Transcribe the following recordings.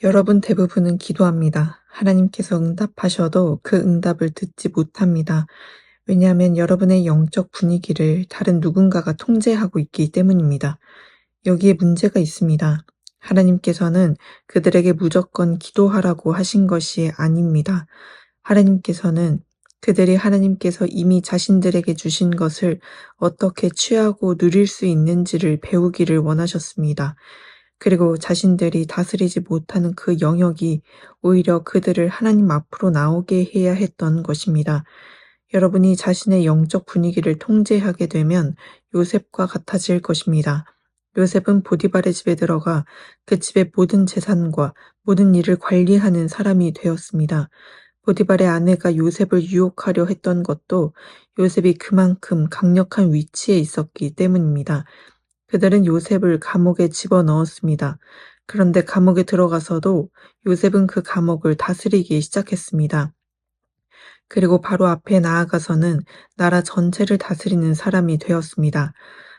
여러분 대부분은 기도합니다. 하나님께서 응답하셔도 그 응답을 듣지 못합니다. 왜냐하면 여러분의 영적 분위기를 다른 누군가가 통제하고 있기 때문입니다. 여기에 문제가 있습니다. 하나님께서는 그들에게 무조건 기도하라고 하신 것이 아닙니다. 하나님께서는 그들이 하나님께서 이미 자신들에게 주신 것을 어떻게 취하고 누릴 수 있는지를 배우기를 원하셨습니다. 그리고 자신들이 다스리지 못하는 그 영역이 오히려 그들을 하나님 앞으로 나오게 해야 했던 것입니다. 여러분이 자신의 영적 분위기를 통제하게 되면 요셉과 같아질 것입니다. 요셉은 보디발의 집에 들어가 그 집의 모든 재산과 모든 일을 관리하는 사람이 되었습니다. 보디발의 아내가 요셉을 유혹하려 했던 것도 요셉이 그만큼 강력한 위치에 있었기 때문입니다. 그들은 요셉을 감옥에 집어넣었습니다. 그런데 감옥에 들어가서도 요셉은 그 감옥을 다스리기 시작했습니다. 그리고 바로 앞에 나아가서는 나라 전체를 다스리는 사람이 되었습니다.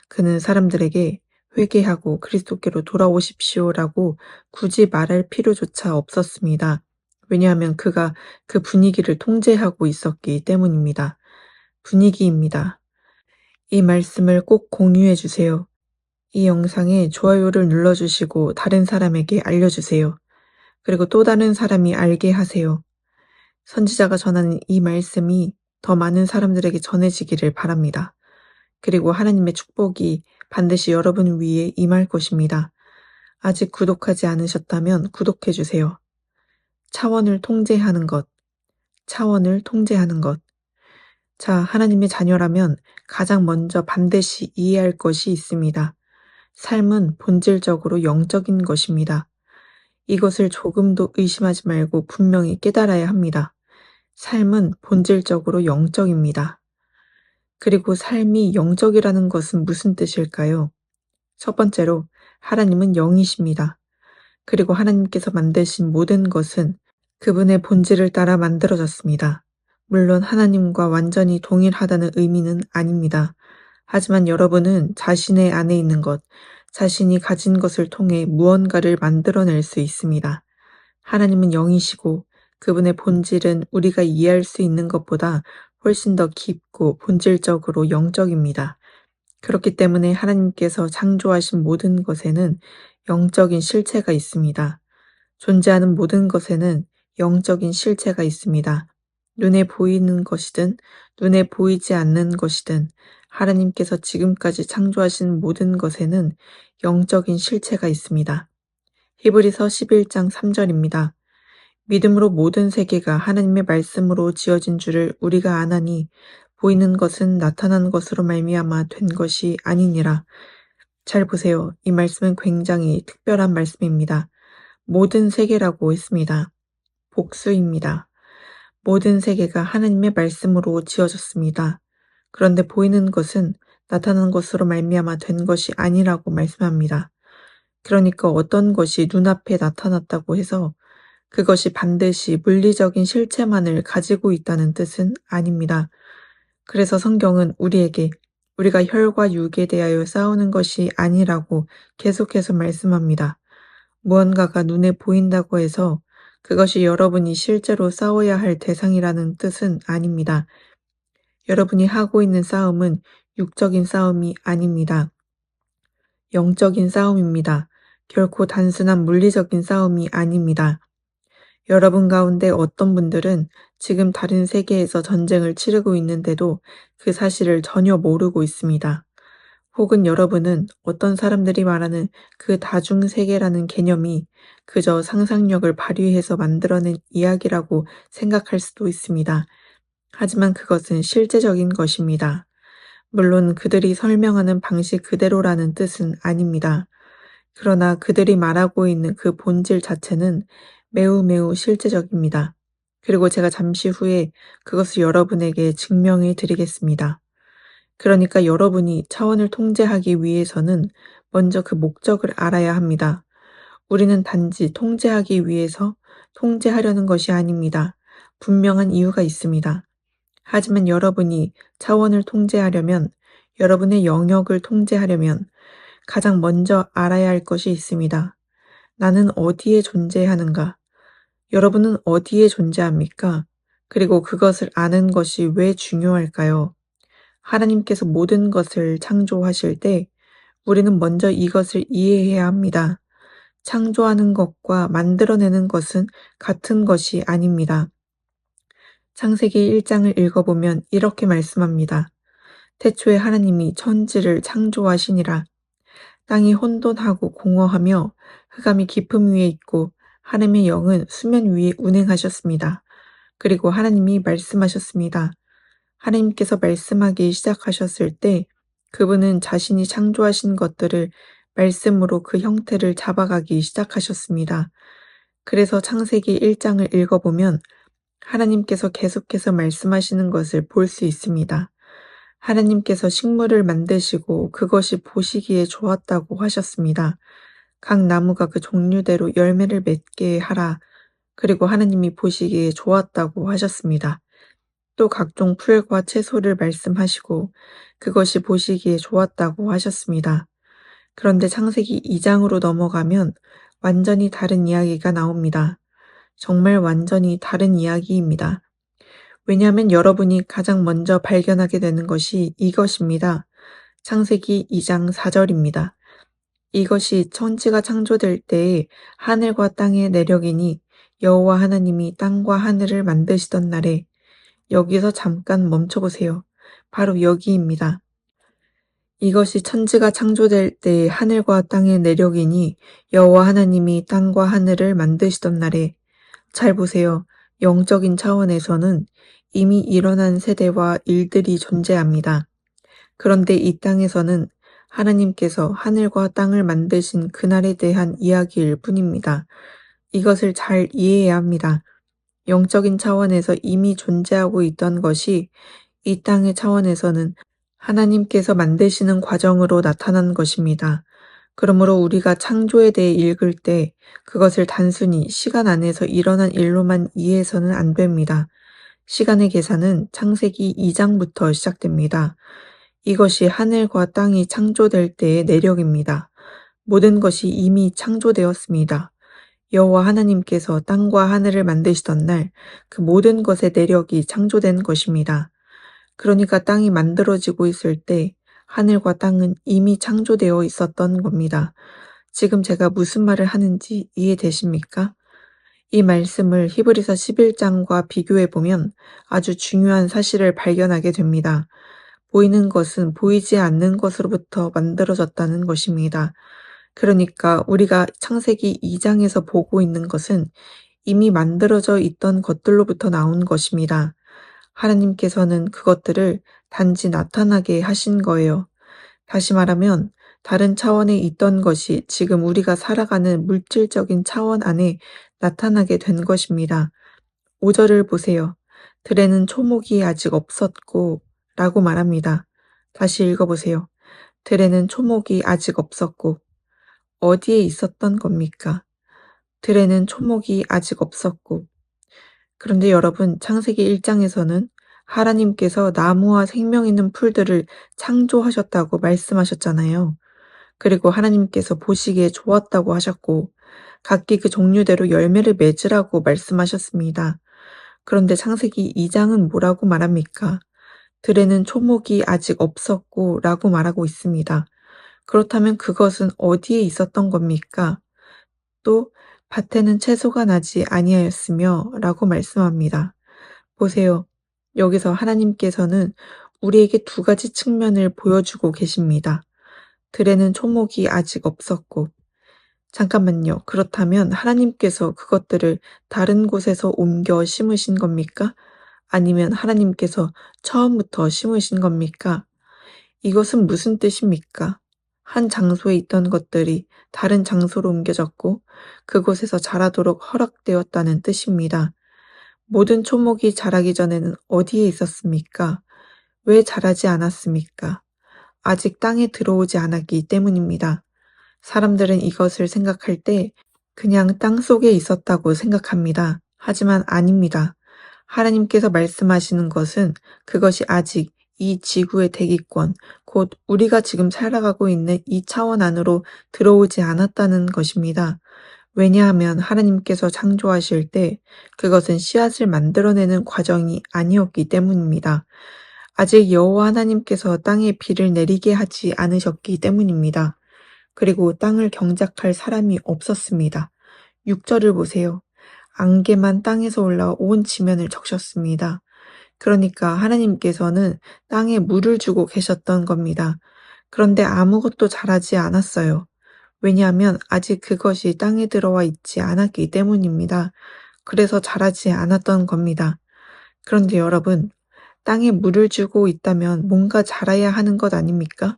그는 사람들에게 회개하고 그리스도께로 돌아오십시오라고 굳이 말할 필요조차 없었습니다. 왜냐하면 그가 그 분위기를 통제하고 있었기 때문입니다. 분위기입니다. 이 말씀을 꼭 공유해 주세요. 이 영상에 좋아요를 눌러주시고 다른 사람에게 알려주세요. 그리고 또 다른 사람이 알게 하세요. 선지자가 전하는 이 말씀이 더 많은 사람들에게 전해지기를 바랍니다. 그리고 하나님의 축복이 반드시 여러분 위에 임할 것입니다. 아직 구독하지 않으셨다면 구독해 주세요. 차원을 통제하는 것, 차원을 통제하는 것. 자, 하나님의 자녀라면 가장 먼저 반드시 이해할 것이 있습니다. 삶은 본질적으로 영적인 것입니다. 이것을 조금도 의심하지 말고 분명히 깨달아야 합니다. 삶은 본질적으로 영적입니다. 그리고 삶이 영적이라는 것은 무슨 뜻일까요? 첫 번째로 하나님은 영이십니다. 그리고 하나님께서 만드신 모든 것은 그분의 본질을 따라 만들어졌습니다. 물론 하나님과 완전히 동일하다는 의미는 아닙니다. 하지만 여러분은 자신의 안에 있는 것, 자신이 가진 것을 통해 무언가를 만들어낼 수 있습니다. 하나님은 영이시고 그분의 본질은 우리가 이해할 수 있는 것보다 훨씬 더 깊고 본질적으로 영적입니다. 그렇기 때문에 하나님께서 창조하신 모든 것에는 영적인 실체가 있습니다. 존재하는 모든 것에는 영적인 실체가 있습니다. 눈에 보이는 것이든 눈에 보이지 않는 것이든 하나님께서 지금까지 창조하신 모든 것에는 영적인 실체가 있습니다. 히브리서 11장 3절입니다. 믿음으로 모든 세계가 하나님의 말씀으로 지어진 줄을 우리가 아나니 보이는 것은 나타난 것으로 말미암아 된 것이 아니니라. 잘 보세요. 이 말씀은 굉장히 특별한 말씀입니다. 모든 세계라고 했습니다. 복수입니다. 모든 세계가 하나님의 말씀으로 지어졌습니다. 그런데 보이는 것은 나타난 것으로 말미암아 된 것이 아니라고 말씀합니다. 그러니까 어떤 것이 눈앞에 나타났다고 해서 그것이 반드시 물리적인 실체만을 가지고 있다는 뜻은 아닙니다. 그래서 성경은 우리에게 우리가 혈과 육에 대하여 싸우는 것이 아니라고 계속해서 말씀합니다. 무언가가 눈에 보인다고 해서 그것이 여러분이 실제로 싸워야 할 대상이라는 뜻은 아닙니다. 여러분이 하고 있는 싸움은 육적인 싸움이 아닙니다. 영적인 싸움입니다. 결코 단순한 물리적인 싸움이 아닙니다. 여러분 가운데 어떤 분들은 지금 다른 세계에서 전쟁을 치르고 있는데도 그 사실을 전혀 모르고 있습니다. 혹은 여러분은 어떤 사람들이 말하는 그 다중세계라는 개념이 그저 상상력을 발휘해서 만들어낸 이야기라고 생각할 수도 있습니다. 하지만 그것은 실제적인 것입니다. 물론 그들이 설명하는 방식 그대로라는 뜻은 아닙니다. 그러나 그들이 말하고 있는 그 본질 자체는 매우 매우 실제적입니다. 그리고 제가 잠시 후에 그것을 여러분에게 증명해 드리겠습니다. 그러니까 여러분이 차원을 통제하기 위해서는 먼저 그 목적을 알아야 합니다. 우리는 단지 통제하기 위해서 통제하려는 것이 아닙니다. 분명한 이유가 있습니다. 하지만 여러분이 차원을 통제하려면, 여러분의 영역을 통제하려면 가장 먼저 알아야 할 것이 있습니다. 나는 어디에 존재하는가? 여러분은 어디에 존재합니까? 그리고 그것을 아는 것이 왜 중요할까요? 하나님께서 모든 것을 창조하실 때 우리는 먼저 이것을 이해해야 합니다. 창조하는 것과 만들어내는 것은 같은 것이 아닙니다. 창세기 1장을 읽어보면 이렇게 말씀합니다. 태초에 하나님이 천지를 창조하시니라. 땅이 혼돈하고 공허하며 흑암이 깊음 위에 있고 하나님의 영은 수면 위에 운행하셨습니다. 그리고 하나님이 말씀하셨습니다. 하나님께서 말씀하기 시작하셨을 때 그분은 자신이 창조하신 것들을 말씀으로 그 형태를 잡아가기 시작하셨습니다. 그래서 창세기 1장을 읽어보면 하나님께서 계속해서 말씀하시는 것을 볼 수 있습니다. 하나님께서 식물을 만드시고 그것이 보시기에 좋았다고 하셨습니다. 각 나무가 그 종류대로 열매를 맺게 하라. 그리고 하나님이 보시기에 좋았다고 하셨습니다. 또 각종 풀과 채소를 말씀하시고 그것이 보시기에 좋았다고 하셨습니다. 그런데 창세기 2장으로 넘어가면 완전히 다른 이야기가 나옵니다. 정말 완전히 다른 이야기입니다. 왜냐하면 여러분이 가장 먼저 발견하게 되는 것이 이것입니다. 창세기 2장 4절입니다. 이것이 천지가 창조될 때에 하늘과 땅의 내력이니 여호와 하나님이 땅과 하늘을 만드시던 날에 여기서 잠깐 멈춰보세요. 바로 여기입니다. 이것이 천지가 창조될 때에 하늘과 땅의 내력이니 여호와 하나님이 땅과 하늘을 만드시던 날에 잘 보세요. 영적인 차원에서는 이미 일어난 세대와 일들이 존재합니다. 그런데 이 땅에서는 하나님께서 하늘과 땅을 만드신 그날에 대한 이야기일 뿐입니다. 이것을 잘 이해해야 합니다. 영적인 차원에서 이미 존재하고 있던 것이 이 땅의 차원에서는 하나님께서 만드시는 과정으로 나타난 것입니다. 그러므로 우리가 창조에 대해 읽을 때 그것을 단순히 시간 안에서 일어난 일로만 이해해서는 안 됩니다. 시간의 계산은 창세기 2장부터 시작됩니다. 이것이 하늘과 땅이 창조될 때의 내력입니다. 모든 것이 이미 창조되었습니다. 여호와 하나님께서 땅과 하늘을 만드시던 날 그 모든 것의 내력이 창조된 것입니다. 그러니까 땅이 만들어지고 있을 때 하늘과 땅은 이미 창조되어 있었던 겁니다. 지금 제가 무슨 말을 하는지 이해되십니까? 이 말씀을 히브리서 11장과 비교해 보면 아주 중요한 사실을 발견하게 됩니다. 보이는 것은 보이지 않는 것으로부터 만들어졌다는 것입니다. 그러니까 우리가 창세기 2장에서 보고 있는 것은 이미 만들어져 있던 것들로부터 나온 것입니다. 하나님께서는 그것들을 단지 나타나게 하신 거예요. 다시 말하면 다른 차원에 있던 것이 지금 우리가 살아가는 물질적인 차원 안에 나타나게 된 것입니다. 5절을 보세요. 들에는 초목이 아직 없었고 라고 말합니다. 다시 읽어보세요. 들에는 초목이 아직 없었고 어디에 있었던 겁니까? 들에는 초목이 아직 없었고 그런데 여러분 창세기 1장에서는 하나님께서 나무와 생명 있는 풀들을 창조하셨다고 말씀하셨잖아요. 그리고 하나님께서 보시기에 좋았다고 하셨고 각기 그 종류대로 열매를 맺으라고 말씀하셨습니다. 그런데 창세기 2장은 뭐라고 말합니까? 들에는 초목이 아직 없었고 라고 말하고 있습니다. 그렇다면 그것은 어디에 있었던 겁니까? 또 밭에는 채소가 나지 아니하였으며 라고 말씀합니다. 보세요. 여기서 하나님께서는 우리에게 두 가지 측면을 보여주고 계십니다. 들에는 초목이 아직 없었고 잠깐만요. 그렇다면 하나님께서 그것들을 다른 곳에서 옮겨 심으신 겁니까? 아니면 하나님께서 처음부터 심으신 겁니까? 이것은 무슨 뜻입니까? 한 장소에 있던 것들이 다른 장소로 옮겨졌고 그곳에서 자라도록 허락되었다는 뜻입니다. 모든 초목이 자라기 전에는 어디에 있었습니까? 왜 자라지 않았습니까? 아직 땅에 들어오지 않았기 때문입니다. 사람들은 이것을 생각할 때 그냥 땅 속에 있었다고 생각합니다. 하지만 아닙니다. 하나님께서 말씀하시는 것은 그것이 아직 이 지구의 대기권, 곧 우리가 지금 살아가고 있는 이 차원 안으로 들어오지 않았다는 것입니다. 왜냐하면 하나님께서 창조하실 때 그것은 씨앗을 만들어내는 과정이 아니었기 때문입니다. 아직 여호와 하나님께서 땅에 비를 내리게 하지 않으셨기 때문입니다. 그리고 땅을 경작할 사람이 없었습니다. 6절을 보세요. 안개만 땅에서 올라 온 지면을 적셨습니다. 그러니까 하나님께서는 땅에 물을 주고 계셨던 겁니다. 그런데 아무것도 자라지 않았어요. 왜냐하면 아직 그것이 땅에 들어와 있지 않았기 때문입니다. 그래서 자라지 않았던 겁니다. 그런데 여러분, 땅에 물을 주고 있다면 뭔가 자라야 하는 것 아닙니까?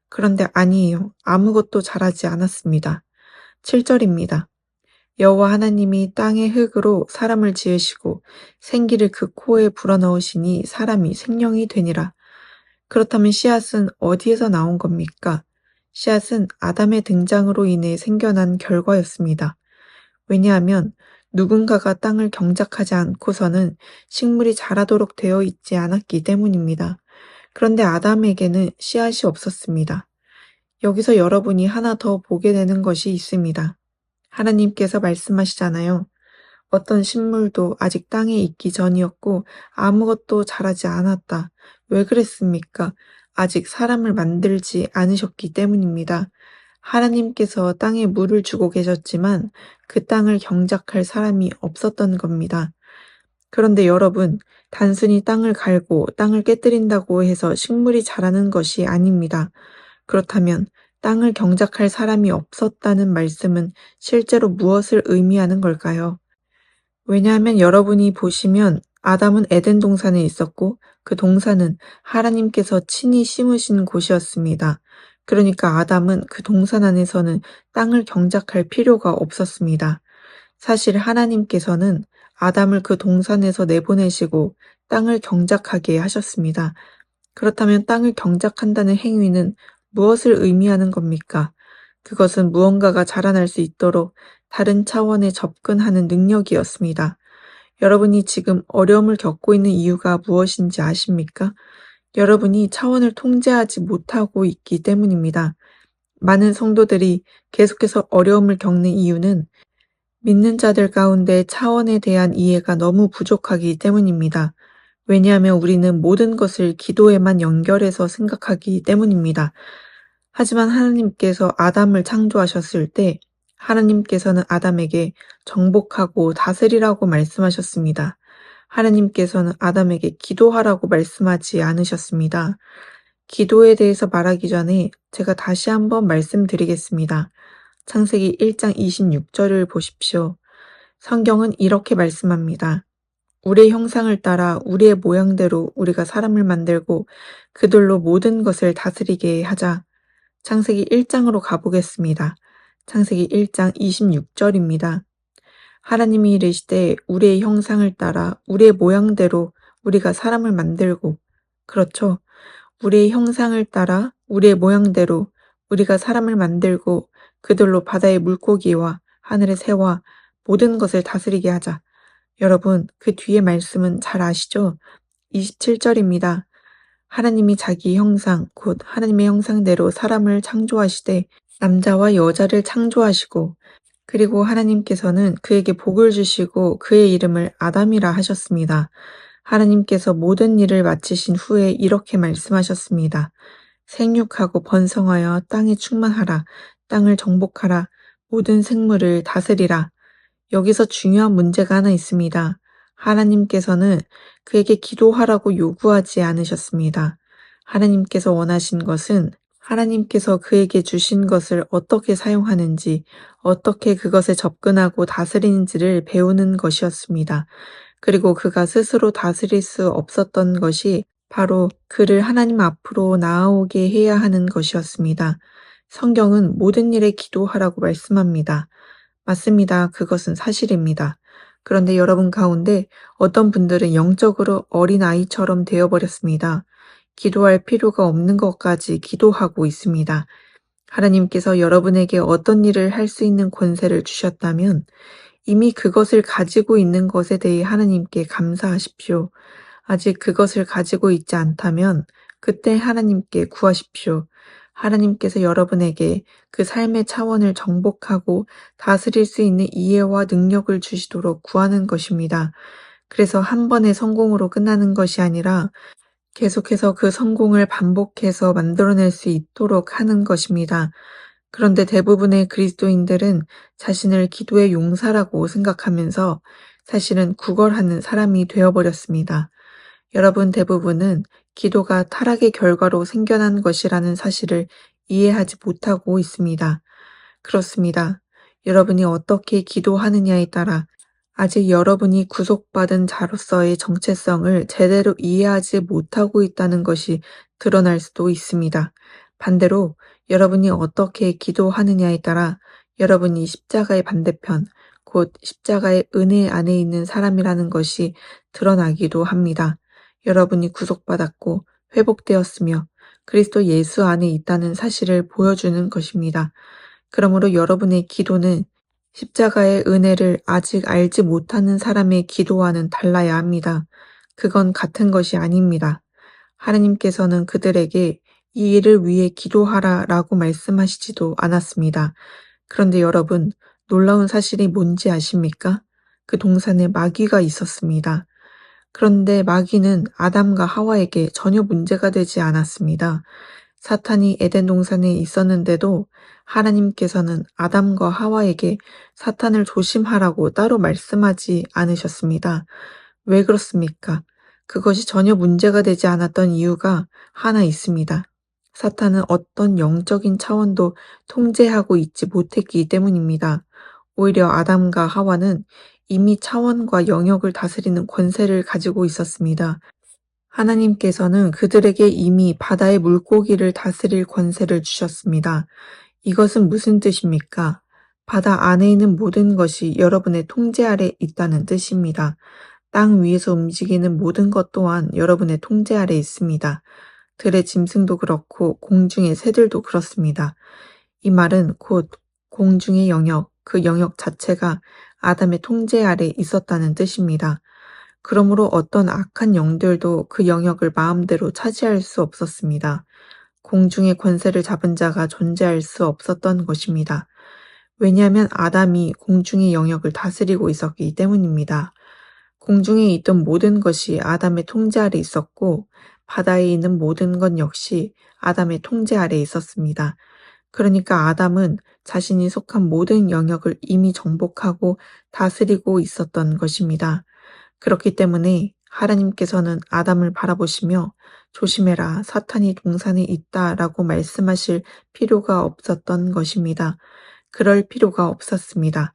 그런데 아니에요. 아무것도 자라지 않았습니다. 7절입니다. 여호와 하나님이 땅의 흙으로 사람을 지으시고 생기를 그 코에 불어넣으시니 사람이 생명이 되니라. 그렇다면 씨앗은 어디에서 나온 겁니까? 씨앗은 아담의 등장으로 인해 생겨난 결과였습니다. 왜냐하면 누군가가 땅을 경작하지 않고서는 식물이 자라도록 되어 있지 않았기 때문입니다. 그런데 아담에게는 씨앗이 없었습니다. 여기서 여러분이 하나 더 보게 되는 것이 있습니다. 하나님께서 말씀하시잖아요. 어떤 식물도 아직 땅에 있기 전이었고 아무것도 자라지 않았다. 왜 그랬습니까? 아직 사람을 만들지 않으셨기 때문입니다. 하나님께서 땅에 물을 주고 계셨지만 그 땅을 경작할 사람이 없었던 겁니다. 그런데 여러분, 단순히 땅을 갈고 땅을 깨뜨린다고 해서 식물이 자라는 것이 아닙니다. 그렇다면 땅을 경작할 사람이 없었다는 말씀은 실제로 무엇을 의미하는 걸까요? 왜냐하면 여러분이 보시면 아담은 에덴 동산에 있었고 그 동산은 하나님께서 친히 심으신 곳이었습니다. 그러니까 아담은 그 동산 안에서는 땅을 경작할 필요가 없었습니다. 사실 하나님께서는 아담을 그 동산에서 내보내시고 땅을 경작하게 하셨습니다. 그렇다면 땅을 경작한다는 행위는 무엇을 의미하는 겁니까? 그것은 무언가가 자라날 수 있도록 다른 차원에 접근하는 능력이었습니다. 여러분이 지금 어려움을 겪고 있는 이유가 무엇인지 아십니까? 여러분이 차원을 통제하지 못하고 있기 때문입니다. 많은 성도들이 계속해서 어려움을 겪는 이유는 믿는 자들 가운데 차원에 대한 이해가 너무 부족하기 때문입니다. 왜냐하면 우리는 모든 것을 기도에만 연결해서 생각하기 때문입니다. 하지만 하나님께서 아담을 창조하셨을 때 하나님께서는 아담에게 정복하고 다스리라고 말씀하셨습니다. 하나님께서는 아담에게 기도하라고 말씀하지 않으셨습니다. 기도에 대해서 말하기 전에 제가 다시 한번 말씀드리겠습니다. 창세기 1장 26절을 보십시오. 성경은 이렇게 말씀합니다. 우리의 형상을 따라 우리의 모양대로 우리가 사람을 만들고 그들로 모든 것을 다스리게 하자. 창세기 1장으로 가보겠습니다. 창세기 1장 26절입니다. 하나님이 이르시되 우리의 형상을 따라 우리의 모양대로 우리가 사람을 만들고 그렇죠. 우리의 형상을 따라 우리의 모양대로 우리가 사람을 만들고 그들로 바다의 물고기와 하늘의 새와 모든 것을 다스리게 하자. 여러분, 그 뒤에 말씀은 잘 아시죠? 27절입니다. 하나님이 자기 형상, 곧 하나님의 형상대로 사람을 창조하시되 남자와 여자를 창조하시고 그리고 하나님께서는 그에게 복을 주시고 그의 이름을 아담이라 하셨습니다. 하나님께서 모든 일을 마치신 후에 이렇게 말씀하셨습니다. 생육하고 번성하여 땅에 충만하라. 땅을 정복하라. 모든 생물을 다스리라. 여기서 중요한 문제가 하나 있습니다. 하나님께서는 그에게 기도하라고 요구하지 않으셨습니다. 하나님께서 원하신 것은 하나님께서 그에게 주신 것을 어떻게 사용하는지, 어떻게 그것에 접근하고 다스리는지를 배우는 것이었습니다. 그리고 그가 스스로 다스릴 수 없었던 것이 바로 그를 하나님 앞으로 나아오게 해야 하는 것이었습니다. 성경은 모든 일에 기도하라고 말씀합니다. 맞습니다. 그것은 사실입니다. 그런데 여러분 가운데 어떤 분들은 영적으로 어린아이처럼 되어버렸습니다. 기도할 필요가 없는 것까지 기도하고 있습니다. 하나님께서 여러분에게 어떤 일을 할 수 있는 권세를 주셨다면 이미 그것을 가지고 있는 것에 대해 하나님께 감사하십시오. 아직 그것을 가지고 있지 않다면 그때 하나님께 구하십시오. 하나님께서 여러분에게 그 삶의 차원을 정복하고 다스릴 수 있는 이해와 능력을 주시도록 구하는 것입니다. 그래서 한 번의 성공으로 끝나는 것이 아니라 계속해서 그 성공을 반복해서 만들어낼 수 있도록 하는 것입니다. 그런데 대부분의 그리스도인들은 자신을 기도의 용사라고 생각하면서 사실은 구걸하는 사람이 되어버렸습니다. 여러분 대부분은 기도가 타락의 결과로 생겨난 것이라는 사실을 이해하지 못하고 있습니다. 그렇습니다. 여러분이 어떻게 기도하느냐에 따라 아직 여러분이 구속받은 자로서의 정체성을 제대로 이해하지 못하고 있다는 것이 드러날 수도 있습니다. 반대로 여러분이 어떻게 기도하느냐에 따라 여러분이 십자가의 반대편, 곧 십자가의 은혜 안에 있는 사람이라는 것이 드러나기도 합니다. 여러분이 구속받았고 회복되었으며 그리스도 예수 안에 있다는 사실을 보여주는 것입니다. 그러므로 여러분의 기도는 십자가의 은혜를 아직 알지 못하는 사람의 기도와는 달라야 합니다. 그건 같은 것이 아닙니다. 하나님께서는 그들에게 이 일을 위해 기도하라 라고 말씀하시지도 않았습니다. 그런데 여러분, 놀라운 사실이 뭔지 아십니까? 그 동산에 마귀가 있었습니다. 그런데 마귀는 아담과 하와에게 전혀 문제가 되지 않았습니다. 사탄이 에덴 동산에 있었는데도 하나님께서는 아담과 하와에게 사탄을 조심하라고 따로 말씀하지 않으셨습니다. 왜 그렇습니까? 그것이 전혀 문제가 되지 않았던 이유가 하나 있습니다. 사탄은 어떤 영적인 차원도 통제하고 있지 못했기 때문입니다. 오히려 아담과 하와는 이미 차원과 영역을 다스리는 권세를 가지고 있었습니다. 하나님께서는 그들에게 이미 바다의 물고기를 다스릴 권세를 주셨습니다. 이것은 무슨 뜻입니까? 바다 안에 있는 모든 것이 여러분의 통제 아래 있다는 뜻입니다. 땅 위에서 움직이는 모든 것 또한 여러분의 통제 아래 있습니다. 들의 짐승도 그렇고 공중의 새들도 그렇습니다. 이 말은 곧 공중의 영역, 그 영역 자체가 아담의 통제 아래 있었다는 뜻입니다. 그러므로 어떤 악한 영들도 그 영역을 마음대로 차지할 수 없었습니다. 공중의 권세를 잡은 자가 존재할 수 없었던 것입니다. 왜냐하면 아담이 공중의 영역을 다스리고 있었기 때문입니다. 공중에 있던 모든 것이 아담의 통제 아래 있었고 바다에 있는 모든 것 역시 아담의 통제 아래 있었습니다. 그러니까 아담은 자신이 속한 모든 영역을 이미 정복하고 다스리고 있었던 것입니다. 그렇기 때문에 하나님께서는 아담을 바라보시며 조심해라, 사탄이 동산에 있다라고 말씀하실 필요가 없었던 것입니다. 그럴 필요가 없었습니다.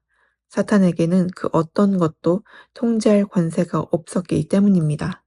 사탄에게는 그 어떤 것도 통제할 권세가 없었기 때문입니다.